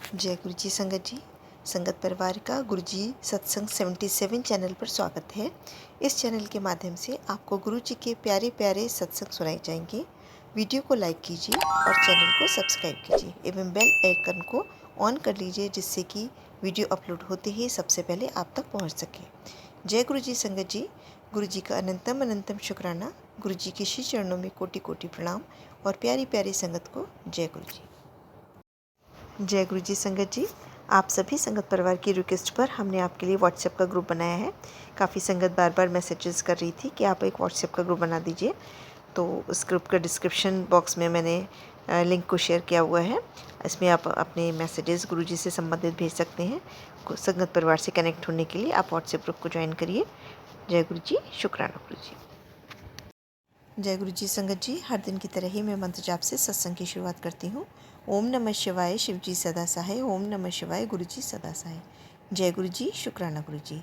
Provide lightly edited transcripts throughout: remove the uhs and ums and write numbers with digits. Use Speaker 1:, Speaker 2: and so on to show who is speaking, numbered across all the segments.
Speaker 1: जय गुरु जी संगत जी। संगत परिवार का गुरु जी सत्संग 77 चैनल पर स्वागत है। इस चैनल के माध्यम से आपको गुरु जी के प्यारे प्यारे सत्संग सुनाए जाएंगे। वीडियो को लाइक कीजिए और चैनल को सब्सक्राइब कीजिए एवं बेल आइकन को ऑन कर लीजिए, जिससे कि वीडियो अपलोड होते ही सबसे पहले आप तक पहुँच सके। जय गुरु जी संगत जी। गुरु जी का अनंतम अनंतम शुक्राना। गुरु जी के श्री चरणों में कोटि कोटि प्रणाम और प्यारी प्यारी संगत को जय गुरु जी। जय गुरु जी संगत जी। आप सभी संगत परिवार की रिक्वेस्ट पर हमने आपके लिए व्हाट्सएप का ग्रुप बनाया है। काफ़ी संगत बार बार मैसेजेस कर रही थी कि आप एक व्हाट्सएप का ग्रुप बना दीजिए, तो उस ग्रुप का डिस्क्रिप्शन बॉक्स में मैंने लिंक को शेयर किया हुआ है। इसमें आप अपने मैसेजेस गुरु जी से संबंधित भेज सकते हैं। संगत परिवार से कनेक्ट होने के लिए आप व्हाट्सएप ग्रुप को ज्वाइन करिए। जय गुरु जी, शुक्राना गुरु जी। जय गुरु जी संगत जी। हर दिन की तरह ही मैं मंत्र जाप से सत्संग की शुरुआत करती हूँ। ओम नमः शिवाय, शिव जी सदा सहाय। ओम नमः शिवाय, गुरु जी सदा सहाय। जय गुरु जी, शुक्राना गुरु जी।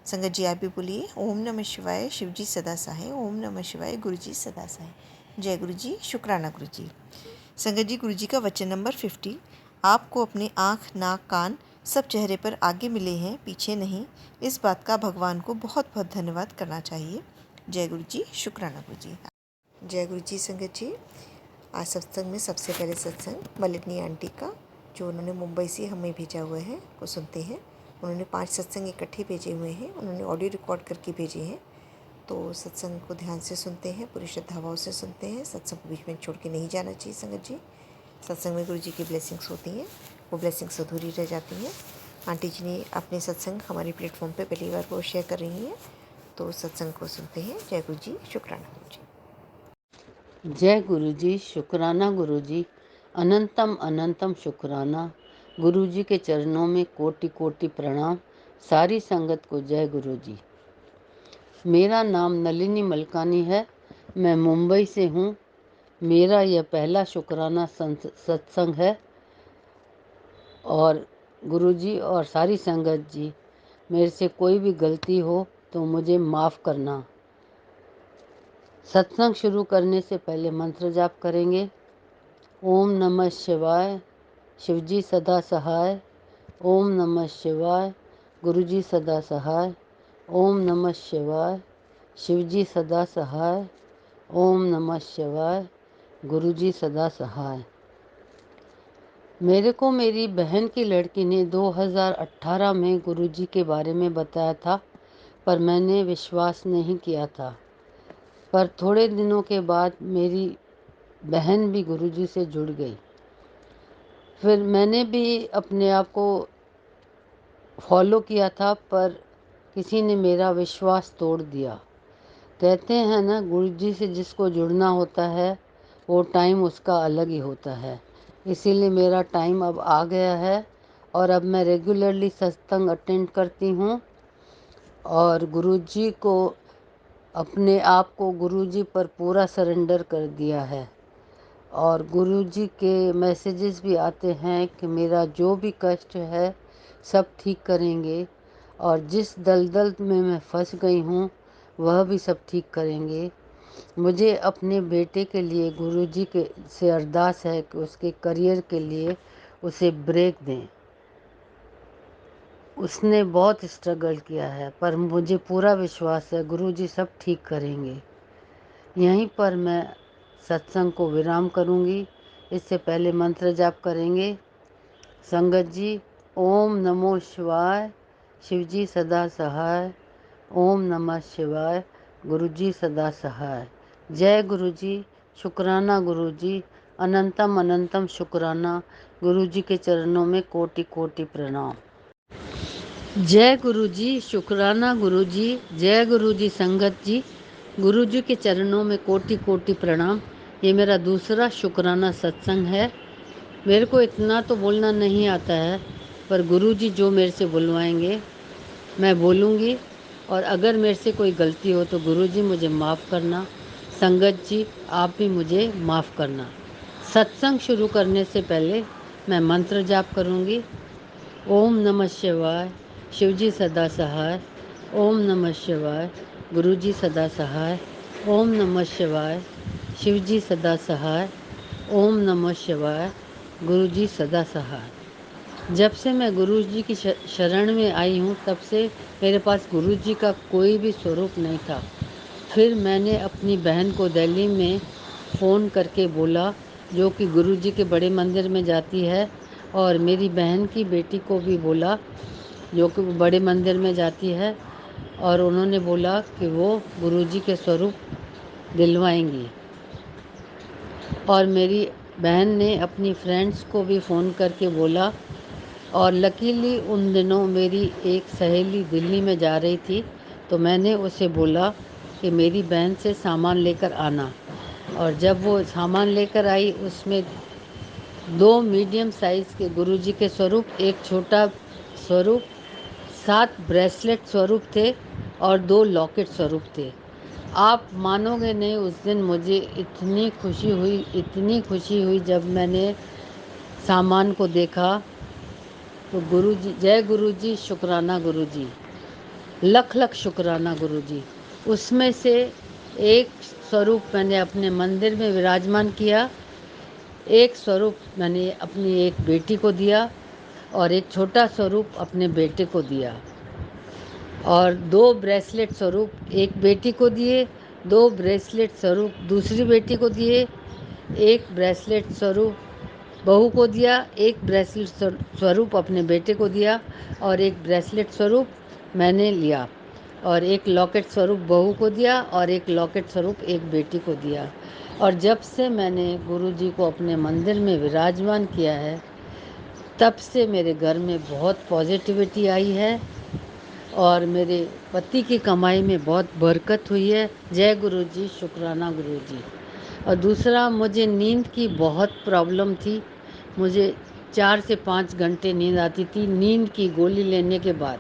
Speaker 1: संगत जी आप भी बोलिए, ओम नमः शिवाय, शिव जी सदा सहाय। ओम नमः शिवाय, गुरु जी सदा सहाय। जय गुरु जी, शुक्राना गुरु जी। संगत जी, गुरु जी का वचन नंबर 50। आपको अपने आँख, नाक, कान सब चेहरे पर आगे मिले हैं, पीछे नहीं। इस बात का भगवान को बहुत बहुत धन्यवाद करना चाहिए। जय गुरु जी, शुक्राना गुरु जी। जय गुरु जी संगत जी। आज सत्संग में सबसे पहले सत्संग मलिनी आंटी का, जो उन्होंने मुंबई से हमें भेजा हुआ है, को सुनते हैं। उन्होंने 5 सत्संग इकट्ठे भेजे हुए हैं, उन्होंने ऑडियो रिकॉर्ड करके भेजे हैं। तो सत्संग को ध्यान से सुनते हैं, पूरी श्रद्धा भाव से सुनते हैं। सत्संग को बीच में छोड़ के नहीं जाना चाहिए संगत जी। सत्संग में गुरु जी की ब्लेसिंग्स होती हैं, वो ब्लेसिंग्स अधूरी रह जाती हैं। आंटी जी ने अपने सत्संग हमारी प्लेटफॉर्म पर पहली बार वो शेयर कर रही हैं, तो सत्संग को सुनते हैं। जय गुरु जी, शुक्राना गुरु जी।
Speaker 2: जय गुरु जी, शुक्राना गुरु जी। अनंतम अनंतम शुक्राना। गुरु जी के चरणों में कोटि कोटि प्रणाम। सारी संगत को जय गुरु जी। मेरा नाम नलिनी मलकानी है, मैं मुंबई से हूँ। मेरा यह पहला शुक्राना सत्संग है। और गुरु जी और सारी संगत जी, मेरे से कोई भी गलती हो तो मुझे माफ़ करना। सत्संग शुरू करने से पहले मंत्र जाप करेंगे। ओम नमः शिवाय, शिवजी सदा सहाय। ओम नमः शिवाय, गुरुजी सदा सहाय। ओम नमः शिवाय, शिवजी सदा सहाय। ओम नमः शिवाय, गुरुजी सदा सहाय। मेरे को मेरी बहन की लड़की ने 2018 में गुरुजी के बारे में बताया था, पर मैंने विश्वास नहीं किया था। पर थोड़े दिनों के बाद मेरी बहन भी गुरुजी से जुड़ गई। फिर मैंने भी अपने आप को फॉलो किया था, पर किसी ने मेरा विश्वास तोड़ दिया। कहते हैं ना, गुरुजी से जिसको जुड़ना होता है वो टाइम उसका अलग ही होता है। इसीलिए मेरा टाइम अब आ गया है और अब मैं रेगुलरली सत्संग अटेंड करती हूँ और गुरुजी को, अपने आप को गुरुजी पर पूरा सरेंडर कर दिया है। और गुरुजी के मैसेजेस भी आते हैं कि मेरा जो भी कष्ट है सब ठीक करेंगे, और जिस दलदल में मैं फंस गई हूँ वह भी सब ठीक करेंगे। मुझे अपने बेटे के लिए गुरुजी के से अरदास है कि उसके करियर के लिए उसे ब्रेक दें। उसने बहुत स्ट्रगल किया है, पर मुझे पूरा विश्वास है गुरुजी सब ठीक करेंगे। यहीं पर मैं सत्संग को विराम करूंगी। इससे पहले मंत्र जाप करेंगे। संगत जी, ओम नमो शिवाय, शिवजी सदा सहाय। ओम नमः शिवाय, गुरुजी सदा सहाय। जय गुरुजी, शुक्राना गुरुजी। अनंतम अनंतम शुक्राना। गुरुजी के चरणों में कोटि कोटि प्रणाम। जय गुरुजी, शुक्राना गुरुजी। जय गुरुजी संगत जी। गुरुजी के चरणों में कोटि कोटि प्रणाम। ये मेरा दूसरा शुक्राना सत्संग है। मेरे को इतना तो बोलना नहीं आता है, पर गुरुजी जो मेरे से बुलवाएंगे मैं बोलूँगी। और अगर मेरे से कोई गलती हो तो गुरुजी मुझे माफ़ करना। संगत जी आप भी मुझे माफ़ करना। सत्संग शुरू करने से पहले मैं मंत्र जाप करूँगी। ओम नमः शिवाय, शिवजी सदा सहाय। ओम नमः शिवाय, गुरुजी सदा सहाय। ओम नमः शिवाय, शिवजी सदा सहाय। ओम नमः शिवाय, गुरुजी सदा सहाय। जब से मैं गुरु जी की शरण में आई हूँ, तब से मेरे पास गुरु जी का कोई भी स्वरूप नहीं था। फिर मैंने अपनी बहन को दिल्ली में फ़ोन करके बोला, जो कि गुरु जी के बड़े मंदिर में जाती है, और मेरी बहन की बेटी को भी बोला, जो कि वो बड़े मंदिर में जाती है, और उन्होंने बोला कि वो गुरु जी के स्वरूप दिलवाएंगी। और मेरी बहन ने अपनी फ्रेंड्स को भी फ़ोन करके बोला, और लकीली उन दिनों मेरी एक सहेली दिल्ली में जा रही थी, तो मैंने उसे बोला कि मेरी बहन से सामान लेकर आना। और जब वो सामान लेकर आई, उसमें 2 मीडियम साइज़ के गुरुजी के स्वरूप, एक छोटा स्वरूप, 7 ब्रेसलेट स्वरूप थे और 2 लॉकेट स्वरूप थे। आप मानोगे नहीं, उस दिन मुझे इतनी खुशी हुई जब मैंने सामान को देखा। तो गुरुजी, जय गुरुजी, शुक्राना गुरुजी, लख लख शुक्राना गुरुजी। उसमें से एक स्वरूप मैंने अपने मंदिर में विराजमान किया, एक स्वरूप मैंने अपनी एक बेटी को दिया, और एक छोटा स्वरूप अपने बेटे को दिया, और 2 ब्रेसलेट स्वरूप एक बेटी को दिए, 2 ब्रेसलेट स्वरूप दूसरी बेटी को दिए, एक ब्रेसलेट स्वरूप बहू को दिया, एक ब्रेसलेट स्वरूप अपने बेटे को दिया, और एक ब्रेसलेट स्वरूप मैंने लिया, और एक लॉकेट स्वरूप बहू को दिया, और एक लॉकेट स्वरूप एक बेटी को दिया। और जब से मैंने गुरुजी को अपने मंदिर में विराजमान किया है, तब से मेरे घर में बहुत पॉजिटिविटी आई है, और मेरे पति की कमाई में बहुत बरकत हुई है। जय गुरुजी, शुक्राना गुरुजी। और दूसरा, मुझे नींद की बहुत प्रॉब्लम थी। मुझे 4 से 5 घंटे नींद आती थी नींद की गोली लेने के बाद।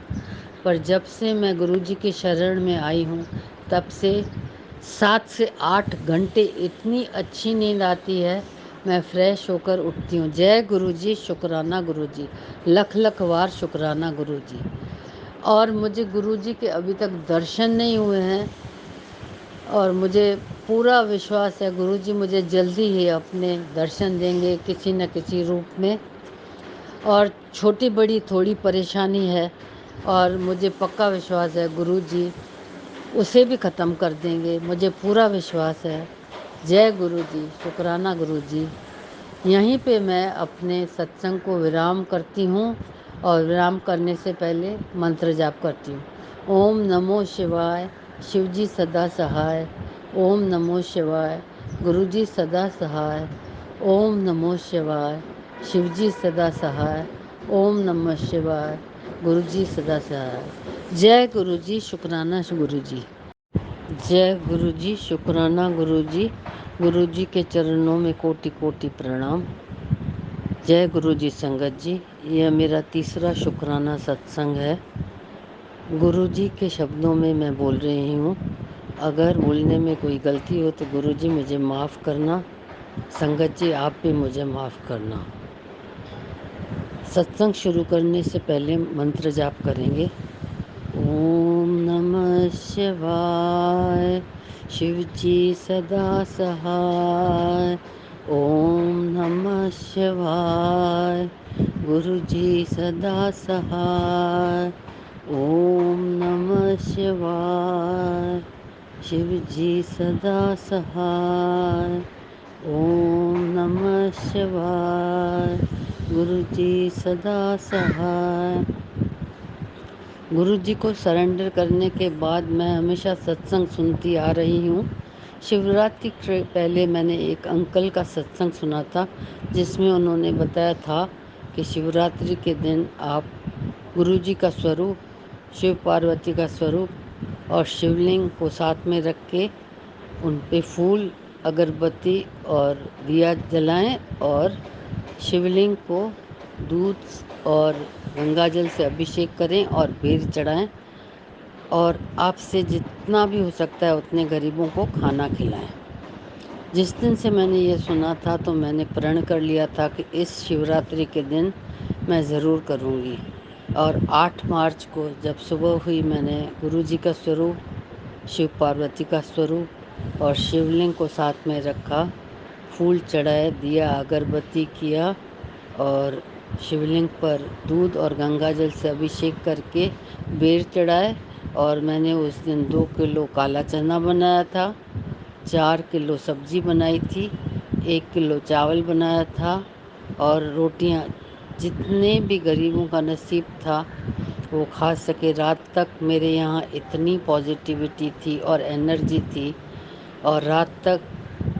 Speaker 2: पर जब से मैं गुरुजी के शरण में आई हूँ, तब से 7 से 8 घंटे इतनी अच्छी नींद आती है, मैं फ्रेश होकर उठती हूँ। जय गुरुजी, शुक्राना गुरुजी, लख लख वार शुक्राना गुरुजी। और मुझे गुरुजी के अभी तक दर्शन नहीं हुए हैं, और मुझे पूरा विश्वास है गुरुजी मुझे जल्दी ही अपने दर्शन देंगे किसी न किसी रूप में। और छोटी बड़ी थोड़ी परेशानी है, और मुझे पक्का विश्वास है गुरुजी उसे भी ख़त्म कर देंगे, मुझे पूरा विश्वास है। जय गुरुजी, शुक्राना गुरुजी। यहीं पे मैं अपने सत्संग को विराम करती हूँ, और विराम करने से पहले मंत्र जाप करती हूँ। ओम नमो शिवाय, शिवजी सदा सहाय। ओम नमो शिवाय, गुरुजी सदा सहाय। ओम नमो शिवाय, शिवजी सदा सहाय। ओम नमः शिवाय, गुरुजी सदा सहाय। जय गुरुजी, शुक्राना गुरुजी। जय गुरुजी, शुक्राना गुरुजी। गुरुजी के चरणों में कोटि कोटि प्रणाम। जय गुरुजी संगत जी, यह मेरा तीसरा शुक्राना सत्संग है। गुरुजी के शब्दों में मैं बोल रही हूँ। अगर बोलने में कोई गलती हो तो गुरुजी मुझे माफ़ करना। संगत जी, आप भी मुझे माफ़ करना। सत्संग शुरू करने से पहले मंत्र जाप करेंगे। ओम नमः शिवाय, शिवजी सदा सहाय। ओम नमः शिवाय, गुरुजी सदा सहाय। ओम नमः शिवाय, शिवजी सदा सहाय। ओम नमः शिवाय, गुरुजी सदा सहाय। गुरु जी को सरेंडर करने के बाद मैं हमेशा सत्संग सुनती आ रही हूँ। शिवरात्रि के पहले मैंने एक अंकल का सत्संग सुना था, जिसमें उन्होंने बताया था कि शिवरात्रि के दिन आप गुरु जी का स्वरूप, शिव पार्वती का स्वरूप और शिवलिंग को साथ में रख के उन पे फूल, अगरबत्ती और दिया जलाएं, और शिवलिंग को दूध और गंगा जल से अभिषेक करें और बेर चढ़ाएं, और आपसे जितना भी हो सकता है उतने गरीबों को खाना खिलाएं। जिस दिन से मैंने ये सुना था, तो मैंने प्रण कर लिया था कि इस शिवरात्रि के दिन मैं ज़रूर करूँगी। और 8 मार्च को जब सुबह हुई, मैंने गुरु जी का स्वरूप, शिव पार्वती का स्वरूप और शिवलिंग को साथ में रखा, फूल चढ़ाए, दिया अगरबत्ती किया, और शिवलिंग पर दूध और गंगा जल से अभिषेक करके बेर चढ़ाए। और मैंने उस दिन 2 किलो काला चना बनाया था, 4 किलो सब्जी बनाई थी, 1 किलो चावल बनाया था और रोटियां। जितने भी गरीबों का नसीब था वो खा सके। रात तक मेरे यहाँ इतनी पॉजिटिविटी थी और एनर्जी थी, और रात तक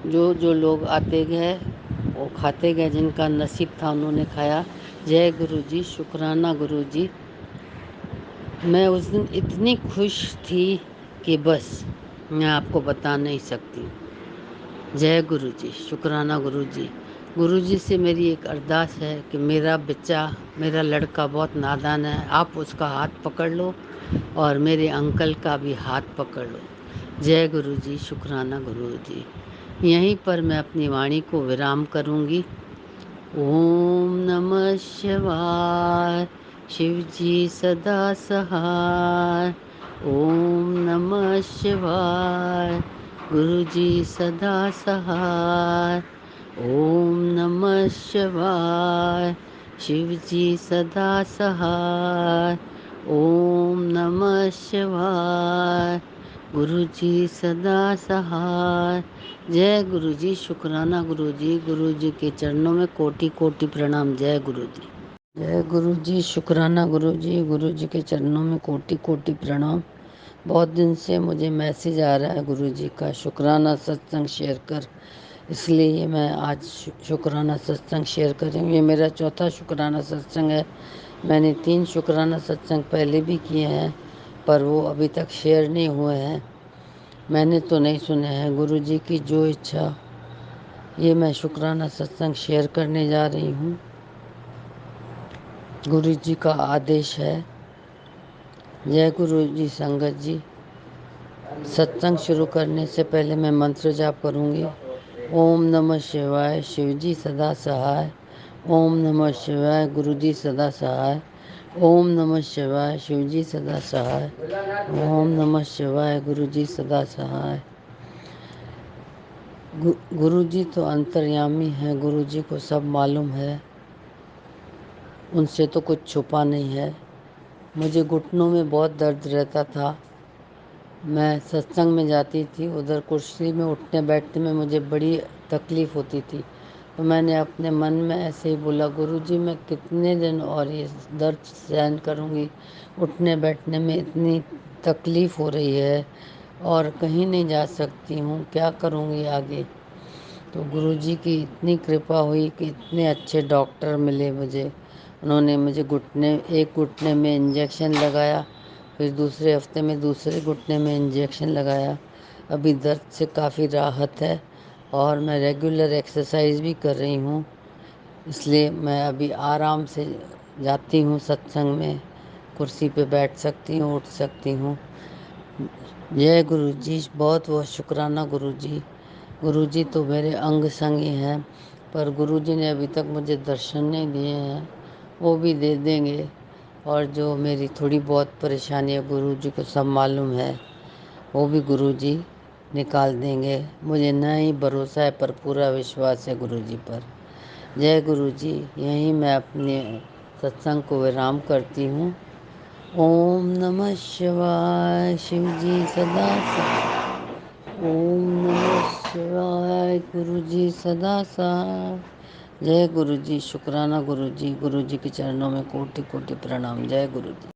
Speaker 2: जो जो लोग आते गए वो खाते गए, जिनका नसीब था उन्होंने खाया। जय गुरु जी, शुक्राना गुरु जी। मैं उस दिन इतनी खुश थी कि बस मैं आपको बता नहीं सकती। जय गुरु जी, शुक्राना गुरु जी। गुरु जी से मेरी एक अरदास है कि मेरा बच्चा, मेरा लड़का बहुत नादान है, आप उसका हाथ पकड़ लो और मेरे अंकल का भी हाथ पकड़ लो। जय गुरु जी, शुक्राना गुरु जी। यहीं पर मैं अपनी वाणी को विराम करूंगी। ओम नमः शिवाय, शिव जी सदा सहाय। ओम नमः शिवाय, गुरु जी सदा सहाय। ओम नमः शिवाय, शिव जी सदा सहाय। ओम नमः शिवाय, गुरु जी सदा सहाय। जय गुरु जी, शुक्राना गुरु जी। गुरु जी के चरणों में कोटि कोटि प्रणाम। जय गुरु जी। जय गुरु जी, शुक्राना गुरु जी। गुरु जी के चरणों में कोटि कोटि प्रणाम। बहुत दिन से मुझे मैसेज आ रहा है गुरु जी का, शुक्राना सत्संग शेयर कर, इसलिए ये मैं आज शुक्राना सत्संग शेयर कर रही हूँ। ये मेरा चौथा शुक्राना सत्संग है। मैंने 3 शुक्राना सत्संग पहले भी किए हैं, पर वो अभी तक शेयर नहीं हुए हैं। मैंने तो नहीं सुने हैं। गुरु जी की जो इच्छा, ये मैं शुक्राना सत्संग शेयर करने जा रही हूँ। गुरु जी का आदेश है। जय गुरु जी संगत जी। सत्संग शुरू करने से पहले मैं मंत्र जाप करूँगी। ओम नमः शिवाय, शिव जी सदा सहाय। ओम नमः शिवाय, गुरु जी सदा सहाय। ओम नमः शिवाय, शिव जी सदा सहाय। ओम नमः शिवाय, गुरु जी सदा सहाय। गुरु जी तो अंतर्यामी हैं, गुरु जी को सब मालूम है, उनसे तो कुछ छुपा नहीं है। मुझे घुटनों में बहुत दर्द रहता था। मैं सत्संग में जाती थी, उधर कुर्सी में उठने बैठने में मुझे बड़ी तकलीफ़ होती थी। तो मैंने अपने मन में ऐसे ही बोला, गुरु जी मैं कितने दिन और ये दर्द सहन करूँगी, उठने बैठने में इतनी तकलीफ़ हो रही है और कहीं नहीं जा सकती हूँ, क्या करूँगी आगे। तो गुरुजी की इतनी कृपा हुई कि इतने अच्छे डॉक्टर मिले मुझे। उन्होंने मुझे एक घुटने में इंजेक्शन लगाया, फिर दूसरे हफ्ते में दूसरे घुटने में इंजेक्शन लगाया। अभी दर्द से काफ़ी राहत है और मैं रेगुलर एक्सरसाइज भी कर रही हूँ, इसलिए मैं अभी आराम से जाती हूँ सत्संग में। कुर्सी पे बैठ सकती हूँ, उठ सकती हूँ। जय गुरु जी, बहुत बहुत शुक्राना गुरु जी। गुरु जी तो मेरे अंग संग ही हैं, पर गुरु जी ने अभी तक मुझे दर्शन नहीं दिए हैं, वो भी दे देंगे। और जो मेरी थोड़ी बहुत परेशानी है, गुरु जी को सब मालूम है, वो भी गुरु जी निकाल देंगे। मुझे न ही भरोसा है पर पूरा विश्वास है गुरु जी पर। जय गुरु जी। यहीं मैं अपने सत्संग को विराम करती हूँ। ओम नमः शिवाय, शिव जी सदा ओम नमः शिवाय, गुरु जी सदा सहाय। जय गुरु जी, शुक्राना गुरु जी। गुरु जी के चरणों में कोटि कोटि प्रणाम। जय गुरु जी।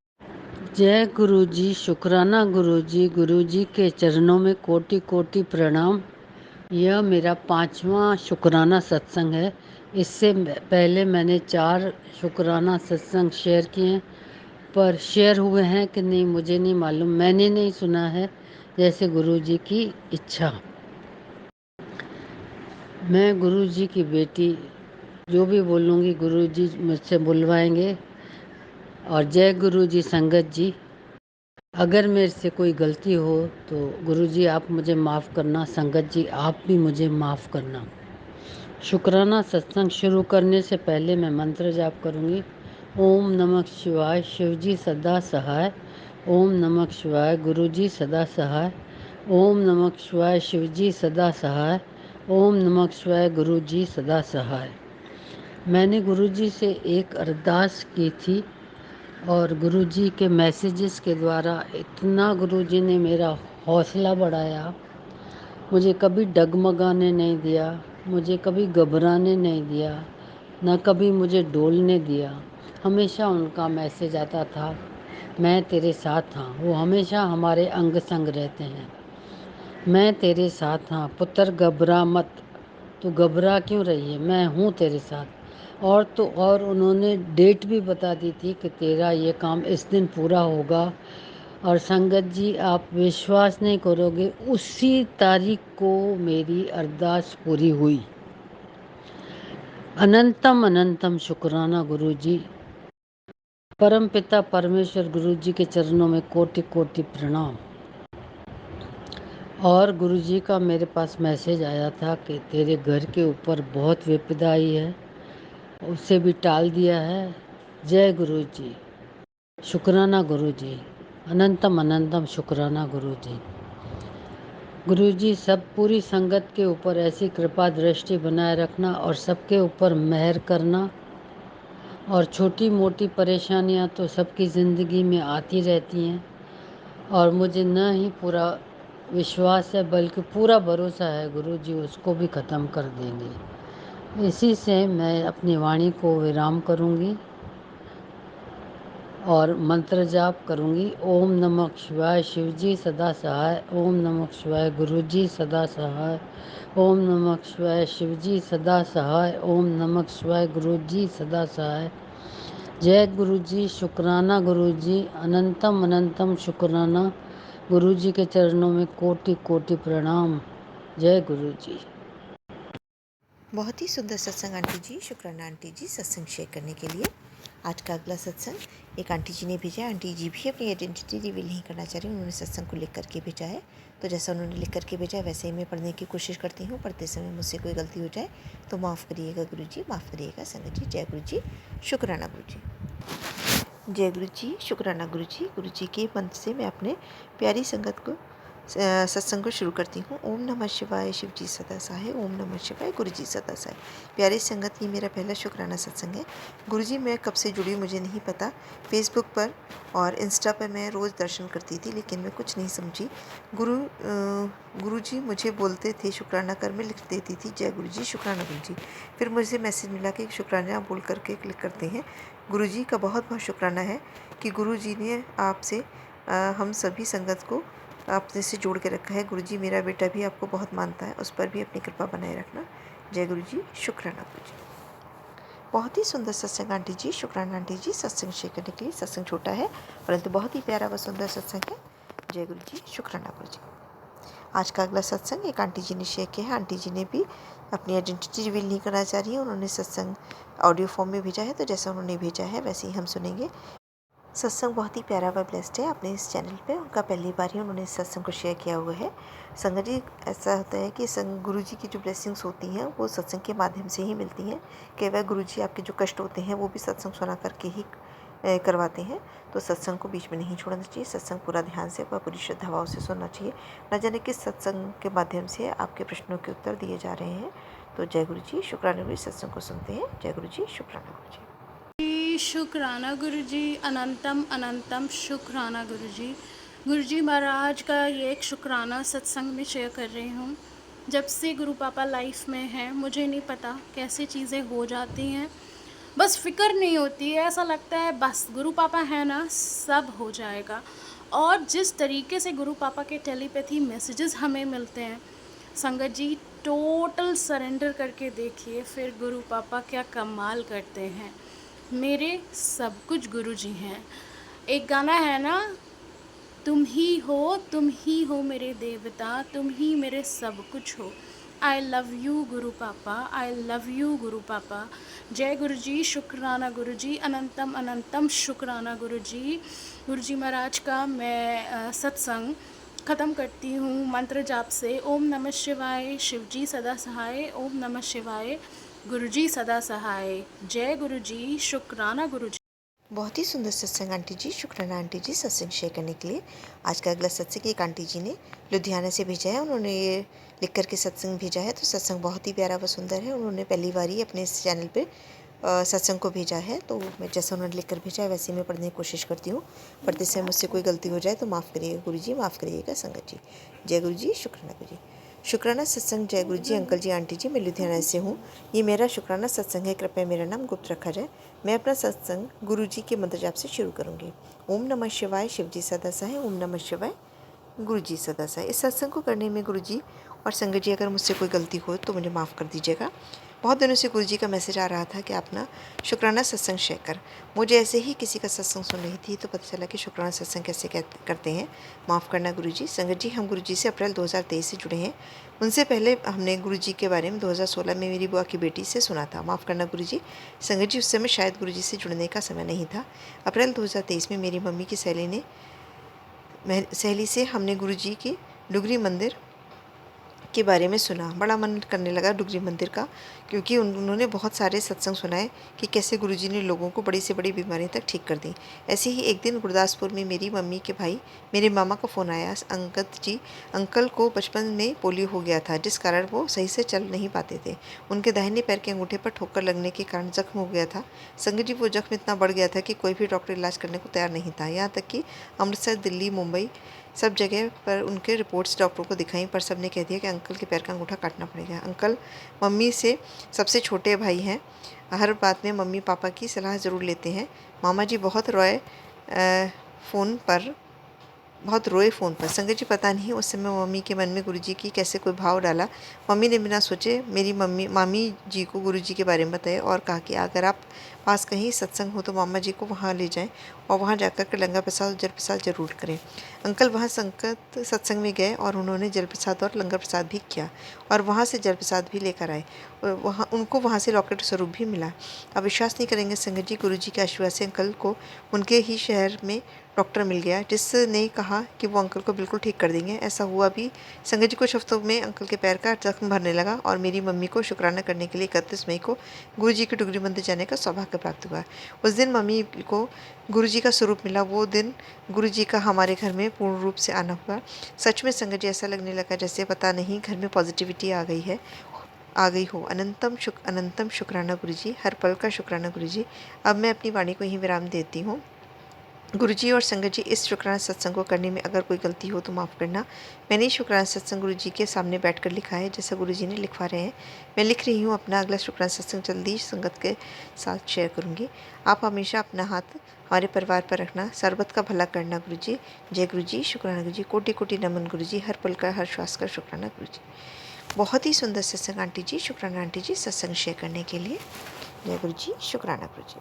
Speaker 2: जय गुरु जी, शुक्राना गुरु जी। गुरु जी के चरणों में कोटि कोटि प्रणाम। यह मेरा 5वां शुक्राना सत्संग है। इससे पहले मैंने 4 शुक्राना सत्संग शेयर किए हैं, पर शेयर हुए हैं कि नहीं मुझे नहीं मालूम, मैंने नहीं सुना है। जैसे गुरु जी की इच्छा। मैं गुरु जी की बेटी, जो भी बोलूँगी गुरु जी मुझसे बुलवाएंगे। और जय गुरु जी संगत जी। अगर मेरे से कोई गलती हो तो गुरु जी आप मुझे माफ़ करना, संगत जी आप भी मुझे माफ़ करना। शुक्राना सत्संग शुरू करने से पहले मैं मंत्र जाप करूँगी। ओम नमः शिवाय, शिव जी सदा सहाय। ओम नमः शिवाय, गुरु जी सदा सहाय। ओम नमः शिवाय, शिव जी सदा सहाय। ओम नमः शिवाय, गुरु जी सदा सहाय। मैंने गुरुजी से एक अरदास की थी और गुरुजी के मैसेजेस के द्वारा इतना गुरुजी ने मेरा हौसला बढ़ाया, मुझे कभी डगमगाने नहीं दिया, मुझे कभी घबराने नहीं दिया, न कभी मुझे डोलने दिया। हमेशा उनका मैसेज आता था, मैं तेरे साथ हाँ। वो हमेशा हमारे अंग संग रहते हैं। मैं तेरे साथ हाँ पुत्र, घबरा मत। तू घबरा क्यों रही है, मैं हूँ तेरे साथ। और तो और उन्होंने डेट भी बता दी थी कि तेरा ये काम इस दिन पूरा होगा। और संगत जी, आप विश्वास नहीं करोगे, उसी तारीख को मेरी अरदास पूरी हुई। अनंतम अनंतम शुक्राना गुरुजी। परम पिता परमेश्वर गुरुजी के चरणों में कोटि कोटि प्रणाम। और गुरुजी का मेरे पास मैसेज आया था कि तेरे घर के ऊपर बहुत विपदा आई है, उसे भी टाल दिया है। जय गुरुजी, शुक्राना गुरुजी, अनंतम अनंतम शुक्राना गुरुजी। गुरुजी, सब पूरी संगत के ऊपर ऐसी कृपा दृष्टि बनाए रखना और सबके ऊपर मेहर करना। और छोटी मोटी परेशानियां तो सबकी ज़िंदगी में आती रहती हैं, और मुझे न ही पूरा विश्वास है बल्कि पूरा भरोसा है गुरुजी उसको भी ख़त्म कर देंगे। इसी से मैं अपनी वाणी को विराम करूंगी और मंत्र जाप करूंगी। ओम नमः शिवाय, शिवजी सदा सहाय। ओम नमः शिवाय, गुरुजी सदा सहाय। ओम नमः शिवाय, शिवजी सदा सहाय। ओम नमः शिवाय, गुरुजी सदा सहाय। जय गुरुजी, शुक्राना गुरुजी, अनंतम अनंतम शुक्राना गुरुजी के चरणों में कोटि कोटि प्रणाम। जय गुरुजी।
Speaker 1: बहुत ही सुंदर सत्संग आंटी जी, शुक्राना आंटी जी सत्संग शेयर करने के लिए। आज का अगला सत्संग एक आंटी जी ने भेजा है। आंटी जी भी अपनी आइडेंटिटी रिवील नहीं करना चाह रही, उन्होंने सत्संग को लिख करके भेजा है। तो जैसा उन्होंने लिख करके भेजा है वैसे ही मैं पढ़ने की कोशिश करती हूँ। पढ़ते समय मुझसे कोई गलती हो जाए तो माफ़ करिएगा गुरुजी, माफ़ करिएगा संगत जी। जय गुरुजी, शुक्राना गुरुजी। जय गुरुजी, शुक्राना गुरुजी। गुरुजी के मंत्र से मैं अपने प्यारी संगत को सत्संग को शुरू करती हूँ। ओम नमः शिवाय, शिवजी सदा सहाय। ओम नमः शिवाय, गुरुजी सदा सहाय। प्यारी संगत, ये मेरा पहला शुक्राना सत्संग है। गुरुजी मैं कब से जुड़ी मुझे नहीं पता। फेसबुक पर और इंस्टा पर मैं रोज़ दर्शन करती थी, लेकिन मैं कुछ नहीं समझी। गुरुजी मुझे बोलते थे शुक्राना कर, मैं लिख देती थी जय गुरुजी, शुक्राना गुरुजी। फिर मुझे मैसेज मिला कि शुक्राना बोल करके क्लिक करते हैं। गुरुजी का बहुत बहुत शुक्राना है कि गुरुजी ने आपसे हम सभी संगत को आपने से जोड़ के रखा है। गुरुजी मेरा बेटा भी आपको बहुत मानता है, उस पर भी अपनी कृपा बनाए रखना। जय गुरुजी, शुक्राना गुरुजी। बहुत ही सुंदर सत्संग आंटी जी, शुक्राना आंटी जी सत्संग शेयर करने के लिए। सत्संग छोटा है परंतु बहुत ही प्यारा व सुंदर सत्संग है। जय गुरुजी, शुक्राना गुरुजी। आज का अगला सत्संग एक आंटी जी ने शेयर किया है। आंटी जी ने भी अपनी आइडेंटिटी रिवील नहीं करना चाह रही है, उन्होंने सत्संग ऑडियो फॉर्म में भेजा है। तो जैसा उन्होंने भेजा है वैसे ही हम सुनेंगे। सत्संग बहुत ही प्यारा व ब्लेस्ड है। अपने इस चैनल पे उनका पहली बार ही उन्होंने इस सत्संग को शेयर किया हुआ है। संगत जी, ऐसा होता है कि गुरु जी की जो ब्लेसिंग्स होती हैं वो सत्संग के माध्यम से ही मिलती हैं। कई बार गुरु जी आपके जो कष्ट होते हैं वो भी सत्संग सुना करके ही करवाते हैं। तो सत्संग को बीच में नहीं छोड़ना चाहिए। सत्संग पूरा ध्यान से व पूरी श्रद्धा भाव से सुनना चाहिए। न जाने किस सत्संग के माध्यम से आपके प्रश्नों के उत्तर दिए जा रहे हैं। तो जय गुरु जी, शुक्राना गुरु जी। सत्संग को सुनते हैं। जय गुरु जी, शुक्राना गुरु जी।
Speaker 3: शुक्राना गुरुजी, अनंतम अनंतम शुक्राना गुरुजी। गुरुजी महाराज का ये एक शुक्राना सत्संग में शेयर कर रही हूँ। जब से गुरु पापा लाइफ में हैं मुझे नहीं पता कैसे चीज़ें हो जाती हैं, बस फिक्र नहीं होती है। ऐसा लगता है बस गुरु पापा है ना, सब हो जाएगा। और जिस तरीके से गुरु पापा के टेलीपैथी मैसेजेस हमें मिलते हैं, संगत जी टोटल सरेंडर करके देखिए, फिर गुरु पापा क्या कमाल करते हैं। मेरे सब कुछ गुरु जी हैं। एक गाना है ना, तुम ही हो मेरे देवता, तुम ही मेरे सब कुछ हो। आई लव यू गुरु पापा, आई लव यू गुरु पापा। जय गुरु जी, शुक्राना गुरु जी, अनंतम अनंतम शुक्राना गुरु जी। गुरु जी महाराज का मैं सत्संग ख़त्म करती हूँ मंत्र जाप से। ओम नमः शिवाय, शिवजी सदा सहाय। ओम नमः शिवाय, गुरुजी सदा सहाय। जय गुरुजी, शुक्राना गुरुजी।
Speaker 1: बहुत ही सुंदर सत्संग आंटी जी, शुक्राना आंटी जी सत्संग शेयर करने के लिए। आज का अगला सत्संग एक आंटी जी ने लुधियाना से भेजा है। उन्होंने ये लिख करके सत्संग भेजा है। तो सत्संग बहुत ही प्यारा व सुंदर है। उन्होंने पहली बार ही अपने इस चैनल पे सत्संग को भेजा है, तो मैं जैसा उन्होंने लिख कर भेजा है वैसे ही मैं पढ़ने की कोशिश करती हूँ। पढ़ते समय मुझसे कोई गलती हो जाए तो माफ़ करिएगा गुरु जी, माफ़ करिएगा संगत जी। जय गुरु जी, शुक्राना गुरु जी। शुक्राना सत्संग। जय गुरु जी, अंकल जी, आंटी जी, मैं लुधियाना से हूँ। ये मेरा शुक्राना सत्संग है, कृपया मेरा नाम गुप्त रखा जाए। मैं अपना सत्संग गुरु जी के मंत्र जाप से शुरू करूँगी। ओम नमः शिवाय, शिव जी सदा सहाय। ओम नमः शिवाय, गुरु जी सदा सहाय। इस सत्संग को करने में गुरु जी और संगत जी अगर मुझसे कोई गलती हो तो मुझे माफ़ कर दीजिएगा। बहुत दिनों से गुरु जी का मैसेज आ रहा था कि आप ना शुक्राना सत्संग शेयर कर। मुझे ऐसे ही किसी का सत्संग सुन रही थी तो पता चला कि शुक्राना सत्संग कैसे करते हैं। माफ़ करना गुरु जी। संगत जी, हम गुरु जी से अप्रैल 2023 से जुड़े हैं। उनसे पहले हमने गुरु जी के बारे में 2016 में मेरी बुआ की बेटी से सुना था। माफ़ करना गुरु जी। संगत जी, उस समय शायद गुरु जी से जुड़ने का समय नहीं था। अप्रैल 2023 में मेरी मम्मी की सहेली से हमने गुरु जी की डुगरी मंदिर के बारे में सुना। बड़ा मन करने लगा डुगरी मंदिर का, क्योंकि उन्होंने बहुत सारे सत्संग सुनाए कि कैसे गुरुजी ने लोगों को बड़ी से बड़ी बीमारी तक ठीक कर दी। ऐसे ही एक दिन गुरदासपुर में मेरी मम्मी के भाई मेरे मामा का फ़ोन आया। अंकल को बचपन में पोलियो हो गया था, जिस कारण वो सही से चल नहीं पाते थे। उनके दाहिने पैर के अंगूठे पर ठोकर लगने के कारण जख्म हो गया था। संगत जी, वो जख्म इतना बढ़ गया था कि कोई भी डॉक्टर इलाज करने को तैयार नहीं था। यहाँ तक कि अमृतसर, दिल्ली, मुंबई सब जगह पर उनके रिपोर्ट्स डॉक्टरों को दिखाई, पर सब ने कह दिया कि अंकल के पैर का अंगूठा काटना पड़ेगा। अंकल मम्मी से सबसे छोटे भाई हैं। हर बात में मम्मी पापा की सलाह ज़रूर लेते हैं। मामा जी बहुत रोए फ़ोन पर। संगत जी, पता नहीं उस समय मम्मी के मन में गुरुजी की कैसे कोई भाव डाला। मम्मी ने बिना सोचे मेरी मामी जी को गुरुजी के बारे में बताया और कहा कि अगर आप पास कहीं सत्संग हो तो मामा जी को वहाँ ले जाएं और वहाँ जाकर के लंगर प्रसाद और जल प्रसाद ज़रूर करें। अंकल वहाँ संगत सत्संग में गए और उन्होंने जल प्रसाद और लंगर प्रसाद भी किया और वहाँ से जल प्रसाद भी लेकर आए। उनको वहाँ से लॉकेट स्वरूप भी मिला। अब विश्वास नहीं करेंगे संगत जी, गुरुजी के आशीर्वाद से अंकल को उनके ही शहर में डॉक्टर मिल गया, जिसने कहा कि वो अंकल को बिल्कुल ठीक कर देंगे। ऐसा हुआ भी। संगत जी, कुछ हफ्तों में अंकल के पैर का जख्म भरने लगा और मेरी मम्मी को शुक्राना करने के लिए 31 मई को गुरु जी के डुगरी मंदिर जाने का सौभाग्य प्राप्त हुआ। उस दिन मम्मी को गुरु जी का स्वरूप मिला। वो दिन गुरु जी का हमारे घर में पूर्ण रूप से आना हुआ। सच में संगत जी, ऐसा लगने लगा जैसे पता नहीं घर में पॉजिटिविटी आ गई हो। अनंतम शुक्राना गुरु जी, हर पल का शुक्राना गुरु जी। अब मैं अपनी वाणी को यहीं विराम देती हूँ। गुरुजी और संगत जी, इस शुक्राना सत्संग को करने में अगर कोई गलती हो तो माफ़ करना। मैंने शुक्राना सत्संग गुरुजी के सामने बैठकर लिखा है, जैसा गुरुजी ने लिखवा रहे हैं। मैं लिख रही हूँ। अपना अगला शुक्राना सत्संग जल्दी संगत के साथ शेयर करूँगी। आप हमेशा अपना हाथ हमारे परिवार पर रखना, सर्बत का भला करना गुरुजी। जय गुरुजी, शुक्राना गुरुजी, कोटि कोटि नमन गुरुजी, हर पल का हर श्वास का शुक्राना गुरुजी। बहुत ही सुंदर सत्संग आंटी जी। शुक्राना आंटी जी सत्संग शेयर करने के लिए। जय गुरुजी, शुक्राना गुरुजी।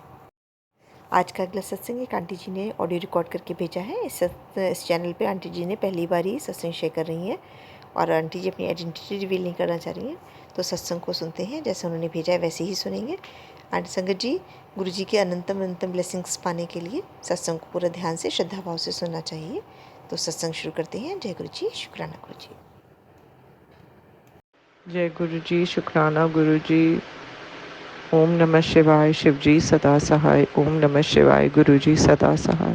Speaker 1: आज का अगला सत्संग एक आंटी जी ने ऑडियो रिकॉर्ड करके भेजा है। इस चैनल पे आंटी जी ने पहली बार ही सत्संग शेयर कर रही हैं और आंटी जी अपनी आइडेंटिटी रिवील नहीं करना चाह रही हैं। तो सत्संग को सुनते हैं, जैसे उन्होंने भेजा है वैसे ही सुनेंगे। आंटी संगत जी, गुरु जी के अनंतम ब्लेसिंग्स पाने के लिए सत्संग को पूरा ध्यान से श्रद्धा भाव से सुनना चाहिए। तो सत्संग शुरू करते हैं। जय गुरु जी, शुक्राना गुरु जी।
Speaker 4: जय गुरु जी, शुक्राना गुरु जी। ओम नमः शिवाय, शिव जी सदा सहाय। ओम नमः शिवाय, गुरु जी सदा सहाय।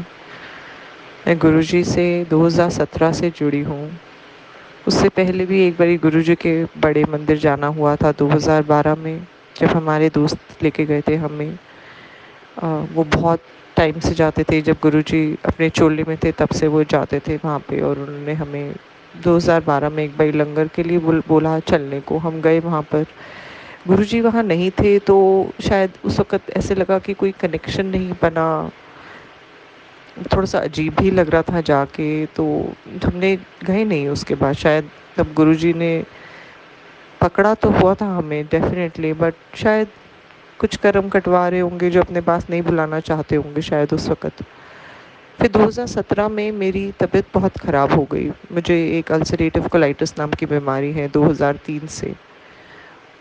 Speaker 4: मैं गुरु जी से 2017 से जुड़ी हूँ। उससे पहले भी एक बारी गुरु जी के बड़े मंदिर जाना हुआ था 2012 में, जब हमारे दोस्त लेके गए थे हमें। वो बहुत टाइम से जाते थे, जब गुरु जी अपने चोले में थे तब से वो जाते थे वहाँ पे, और उन्होंने हमें 2012 में एक बार लंगर के लिए बोला चलने को। हम गए वहाँ पर। गुरुजी वहाँ नहीं थे तो शायद उस वक़्त ऐसे लगा कि कोई कनेक्शन नहीं बना, थोड़ा सा अजीब भी लग रहा था जाके, तो हमने गए नहीं उसके बाद। शायद तब गुरुजी ने पकड़ा तो हुआ था हमें डेफिनेटली, बट शायद कुछ कर्म कटवा रहे होंगे जो अपने पास नहीं बुलाना चाहते होंगे शायद उस वक़्त। फिर 2017 में मेरी तबीयत बहुत ख़राब हो गई। मुझे एक अल्सरेटिव कोलाइटिस नाम की बीमारी है 2003 से,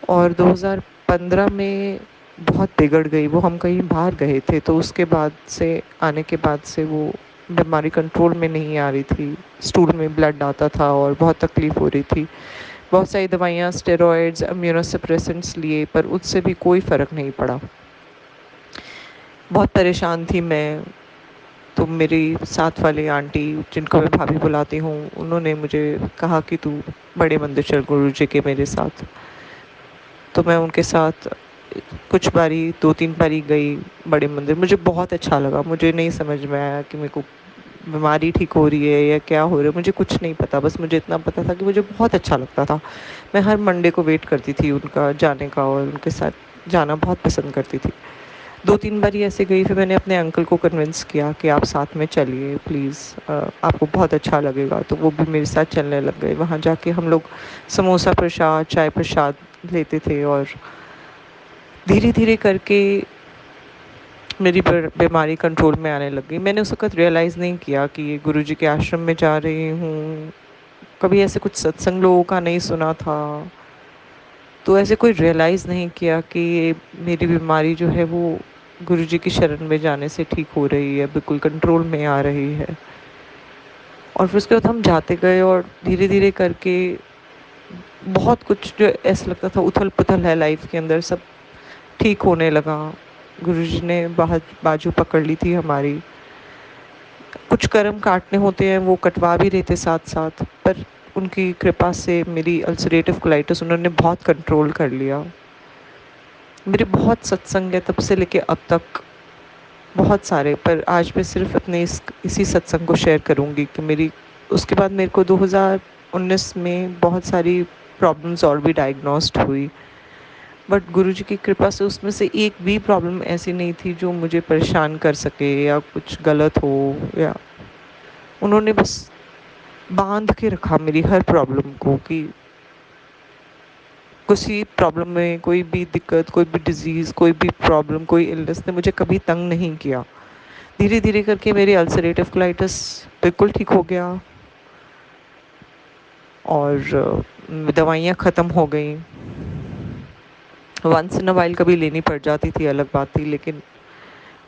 Speaker 4: और 2015 में बहुत बिगड़ गई वो। हम कहीं बाहर गए थे तो उसके बाद से, आने के बाद से वो बीमारी कंट्रोल में नहीं आ रही थी। स्टूल में ब्लड आता था और बहुत तकलीफ़ हो रही थी। बहुत सारी दवाइयाँ, स्टेरॉइड्स, इम्यूनोसप्रेसेंट्स लिए, पर उससे भी कोई फ़र्क नहीं पड़ा। बहुत परेशान थी मैं। तो मेरी साथ वाली आंटी, जिनको मैं भाभी बुलाती हूँ, उन्होंने मुझे कहा कि तू बड़े मंदिर चल गुरु जी के मेरे साथ। तो मैं उनके साथ कुछ बारी 2-3 बारी गई बड़े मंदिर, मुझे बहुत अच्छा लगा। मुझे नहीं समझ में आया कि मेरे को बीमारी ठीक हो रही है या क्या हो रहा है, मुझे कुछ नहीं पता। बस मुझे इतना पता था कि मुझे बहुत अच्छा लगता था। मैं हर मंडे को वेट करती थी उनका जाने का और उनके साथ जाना बहुत पसंद करती थी। 2-3 बारी ऐसे गई, फिर मैंने अपने अंकल को कन्विंस किया कि आप साथ में चलिए प्लीज़, आपको बहुत अच्छा लगेगा। तो वो भी मेरे साथ चलने लग गए। वहाँ जाके हम लोग समोसा प्रसाद, चाय प्रसाद लेते थे और धीरे धीरे करके मेरी बीमारी कंट्रोल में आने लग गई। मैंने उस वक़्त रियलाइज़ नहीं किया कि ये गुरुजी के आश्रम में जा रही हूँ। कभी ऐसे कुछ सत्संग लोगों का नहीं सुना था, तो ऐसे कोई रियलाइज़ नहीं किया कि ये मेरी बीमारी जो है वो गुरुजी की शरण में जाने से ठीक हो रही है, बिल्कुल कंट्रोल में आ रही है। और फिर उसके बाद हम जाते गए और धीरे धीरे करके बहुत कुछ जो ऐसा लगता था उथल पुथल है लाइफ के अंदर, सब ठीक होने लगा। गुरुजी ने बाजू पकड़ ली थी हमारी। कुछ कर्म काटने होते हैं वो कटवा भी रहे थे साथ साथ, पर उनकी कृपा से मेरी अल्सरेटिव कोलाइटिस उन्होंने बहुत कंट्रोल कर लिया। मेरे बहुत सत्संग है तब से लेके अब तक, बहुत सारे, पर आज मैं सिर्फ अपने इसी सत्संग को शेयर करूँगी कि मेरी उसके बाद मेरे को 2019 में बहुत सारी प्रॉब्लम्स और भी डायग्नोस्ड हुई, बट गुरुजी की कृपा से उसमें से एक भी प्रॉब्लम ऐसी नहीं थी जो मुझे परेशान कर सके या कुछ गलत हो, या उन्होंने बस बांध के रखा मेरी हर प्रॉब्लम को कि किसी प्रॉब्लम में, कोई भी दिक्कत, कोई भी डिजीज़, कोई भी प्रॉब्लम, कोई इलनेस ने मुझे कभी तंग नहीं किया। धीरे धीरे करके मेरी अल्सरेटिव कोलाइटिस बिल्कुल ठीक हो गया और दवाइयाँ ख़त्म हो गई। वंस इन अ वाइल कभी लेनी पड़ जाती थी, अलग बात थी, लेकिन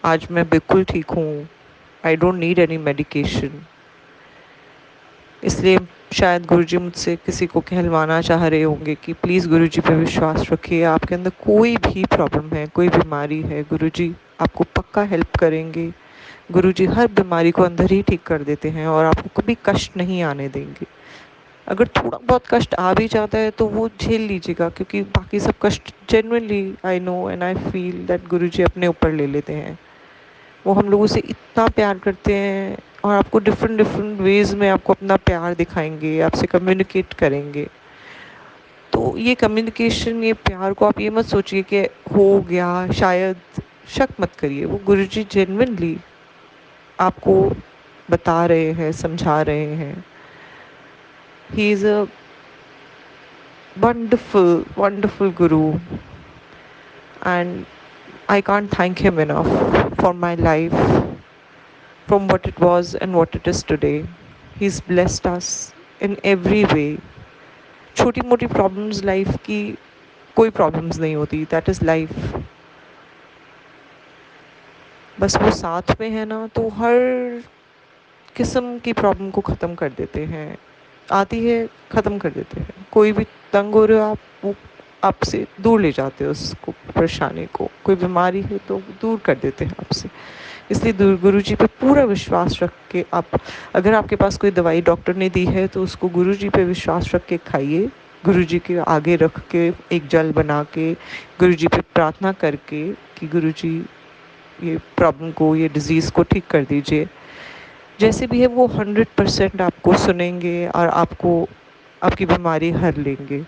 Speaker 4: आज मैं बिल्कुल ठीक हूँ। I don't need any medication. इसलिए शायद गुरुजी मुझसे किसी को कहलवाना चाह रहे होंगे कि प्लीज़ गुरुजी पे विश्वास रखिए। आपके अंदर कोई भी प्रॉब्लम है, कोई बीमारी है, गुरुजी आपको पक्का हेल्प करेंगे। गुरुजी हर बीमारी को अंदर ही ठीक कर देते हैं और आपको कभी कष्ट नहीं आने देंगे। अगर थोड़ा बहुत कष्ट आ भी जाता है तो वो झेल लीजिएगा, क्योंकि बाकी सब कष्ट genuinely I know and I feel that Guruji अपने ऊपर ले लेते हैं। वो हम लोगों से इतना प्यार करते हैं और आपको डिफरेंट डिफरेंट वेज में आपको अपना प्यार दिखाएंगे, आपसे कम्युनिकेट करेंगे। तो ये कम्युनिकेशन, ये प्यार को आप ये मत सोचिए कि हो गया शायद, शक मत करिए। वो गुरुजी जेन्युइनली आपको बता रहे हैं, समझा रहे हैं। He is a wonderful, wonderful Guru, and I can't thank him enough for my life, from what it was and what it is today. He's blessed us in every way. छोटी मोटी problems life की कोई problems नहीं होती, that is life. बस वो साथ में है ना, तो हर किस्म की प्रॉब्लम को ख़त्म कर देते हैं। आती है, ख़त्म कर देते हैं। कोई भी तंग हो रहे हो आप, वो आपसे दूर ले जाते हो उसको, परेशानी को। कोई बीमारी है तो दूर कर देते हैं आपसे। इसलिए गुरुजी पे पूरा विश्वास रख के आप, अगर आपके पास कोई दवाई डॉक्टर ने दी है तो उसको गुरुजी पे विश्वास रख के खाइए। गुरुजी के आगे रख के एक जल बना के गुरुजी पे प्रार्थना करके कि गुरुजी ये प्रॉब्लम को, ये डिज़ीज़ को ठीक कर दीजिए। जैसे भी है वो 100% आपको सुनेंगे और आपको आपकी बीमारी हर लेंगे।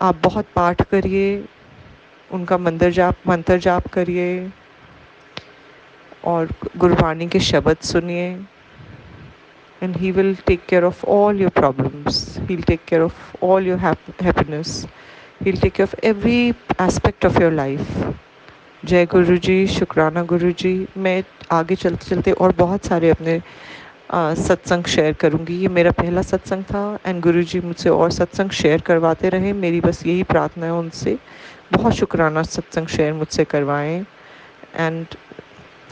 Speaker 4: आप बहुत पाठ करिए, उनका मंत्र जाप करिए और गुरबानी के शब्द सुनिए, and he will take care of all your problems. He'll take care of all your happiness. He'll take care of every aspect of your life. जय गुरु जी, शुक्राना गुरु जी। मैं आगे चलते चलते और बहुत सारे अपने सत्संग शेयर करूँगी। ये मेरा पहला सत्संग था एंड गुरुजी मुझसे और सत्संग शेयर करवाते रहे। मेरी बस यही प्रार्थना है उनसे, बहुत शुक्राना सत्संग शेयर मुझसे करवाएं। एंड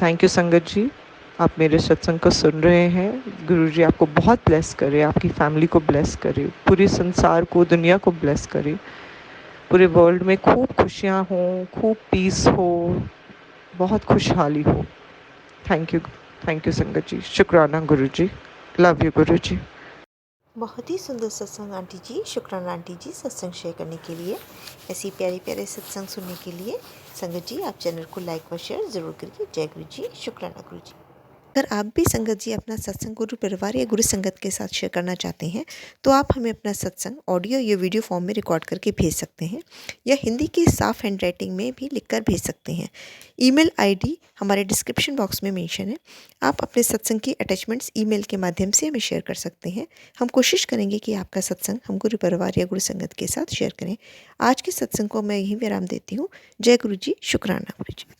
Speaker 4: थैंक यू संगत जी, आप मेरे सत्संग को सुन रहे हैं। गुरुजी आपको बहुत ब्लेस करे, आपकी फैमिली को ब्लेस करे, पूरे संसार को, दुनिया को ब्लेस करे। पूरे वर्ल्ड में खूब खुशियाँ हों, खूब पीस हो, बहुत खुशहाली हो। थैंक यू संगत जी, शुक्राना गुरु जी, लव यू गुरु जी।
Speaker 1: बहुत ही सुंदर सत्संग आंटी जी। शुक्राना आंटी जी सत्संग शेयर करने के लिए। ऐसी प्यारे प्यारे सत्संग सुनने के लिए संगत जी आप चैनल को लाइक व शेयर ज़रूर करिए। जय गुरु जी। शुक्राना गुरु जी। अगर आप भी संगत जी अपना सत्संग गुरु परिवार या गुरु संगत के साथ शेयर करना चाहते हैं तो आप हमें अपना सत्संग ऑडियो या वीडियो फॉर्म में रिकॉर्ड करके भेज सकते हैं या हिंदी की साफ हैंड राइटिंग में भी लिखकर भेज सकते हैं। ईमेल आईडी हमारे डिस्क्रिप्शन बॉक्स में मेंशन है। आप अपने सत्संग की अटैचमेंट्स ईमेल के माध्यम से हमें शेयर कर सकते हैं। हम कोशिश करेंगे कि आपका सत्संग हम गुरु परिवार या गुरु संगत के साथ शेयर करें। आज के सत्संग को मैं यहीं विराम देती हूँ। जय गुरु जी। शुक्राना गुरु जी।